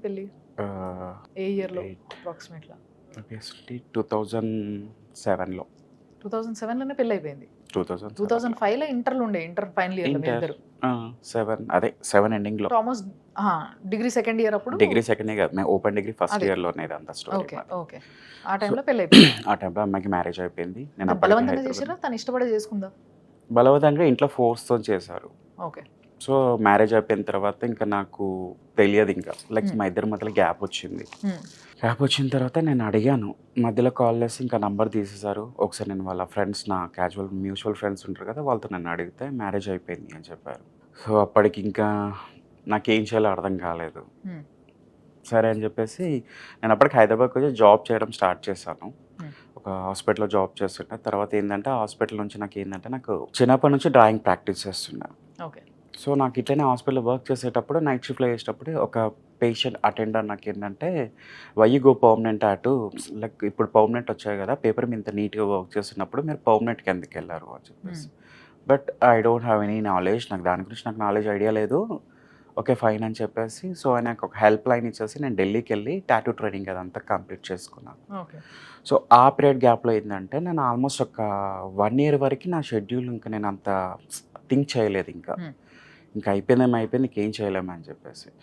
పెళ్ళి? ఏ ఇయర్‌లో అప్రాక్సిమేట్‌గా? ఆబ్వియస్లీ 2007లో. 2007లోనే పెళ్ళైపోయింది. 2007 2005లో ఇంటర్‌లో ఉండే. ఇంటర్ ఫైనల్ ఇయర్‌లో మీ ఇద్దరు. 7 ఎండింగ్‌లో. ఆల్మోస్ట్ డిగ్రీ సెకండ్ ఇయర్ అప్పుడు. డిగ్రీ సెకండ్ ఇయర్ కాదు, మేము ఓపెన్ డిగ్రీ ఫస్ట్ అదే. ఇయర్‌లోనే ఇదంతా స్టోరీ. ఓకే. ఓకే. ఆ టైంలో పెళ్ళైపోయింది. ఆ టైంలో అమ్మాయికి మ్యారేజ్ అయిపోయింది. నేను అప్పటికి బలవంతంగా హైదరాబాద్. చేసిర్రా? తను ఇష్టపడే చేసుకుందా? బలవంతంగా ఇంట్లో ఫోర్స్‌తో చేశారు. ఓకే. సో, మ్యారేజ్ అయిపోయిన తర్వాత ఇంకా నాకు తెలియదు ఇంకా. Like Hmm. మా ఇద్దరి మధ్యలో గ్యాప్ వచ్చింది. హ్మ్. గ్యాప్ వచ్చిన తర్వాత నేను అడిగాను. మధ్యలో కాల్ చేసి ఇంకా నంబర్ తీసేశారు. ఒకసారి నేను వాళ్ళ ఫ్రెండ్స్, నా క్యాజువల్ మ్యూచువల్ ఫ్రెండ్స్ ఉంటారు కదా, వాళ్ళతో నన్ను అడిగితే మ్యారేజ్ అయిపోయింది అని చెప్పారు. సో, అప్పటికి ఇంకా నాకేం చేయాలో అర్థం కాలేదు. హ్మ్. సరే అని చెప్పేసి నేను అప్పటికి హైదరాబాద్కి వచ్చి జాబ్ చేయడం స్టార్ట్ చేశాను. ఒక హాస్పిటల్‌లో జాబ్ చేస్తుండే. తర్వాత ఏందంటే ఆ హాస్పిటల్ నుంచి నాకు చిన్నప్పటి నుంచి డ్రాయింగ్ ప్రాక్టీస్ చేస్తున్నా. ఓకే. సో, నాకు ఇట్లనే హాస్పిటల్‌లో వర్క్ చేసేటప్పుడు నైట్ షిఫ్ట్‌లో చేసేటప్పుడు ఒక పేషెంట్ అటెండర్ నాకేంటంటే, why you go permanent like ఇప్పుడు పర్మనెంట్ వచ్చాయి కదా, పేపర్ మీద ఇంత నీట్‌గా వర్క్ చేస్తున్నప్పుడు మీరు పర్మనెంట్‌కి ఎందుకెళ్లారు అని చెప్పేసి. But I don't have any knowledge. దాని గురించి నాలెడ్జ్ ఐడియా లేదు. ఓకే, ఫైన్ అని చెప్పేసి, సో, ఆయనకు ఒక హెల్ప్ లైన్ ఇచ్చేసి నేను ఢిల్లీకెళ్ళి టాటూ ట్రైనింగ్ అదంతా కంప్లీట్ చేసుకున్నాను. ఓకే. సో, ఆ పీరియడ్ గ్యాప్‌లో ఏందంటే నేను ఆల్మోస్ట్ ఒక 1 ఇయర్ వరకి నా షెడ్యూల్ ఇంకా నేను అంత థింక్ చేయలేదు ఇంకా. హ్మ్. ఇంకా అయిపోయిందేమో అయిపోయింది, ఇంకేం చేయలేము అని చెప్పేసి.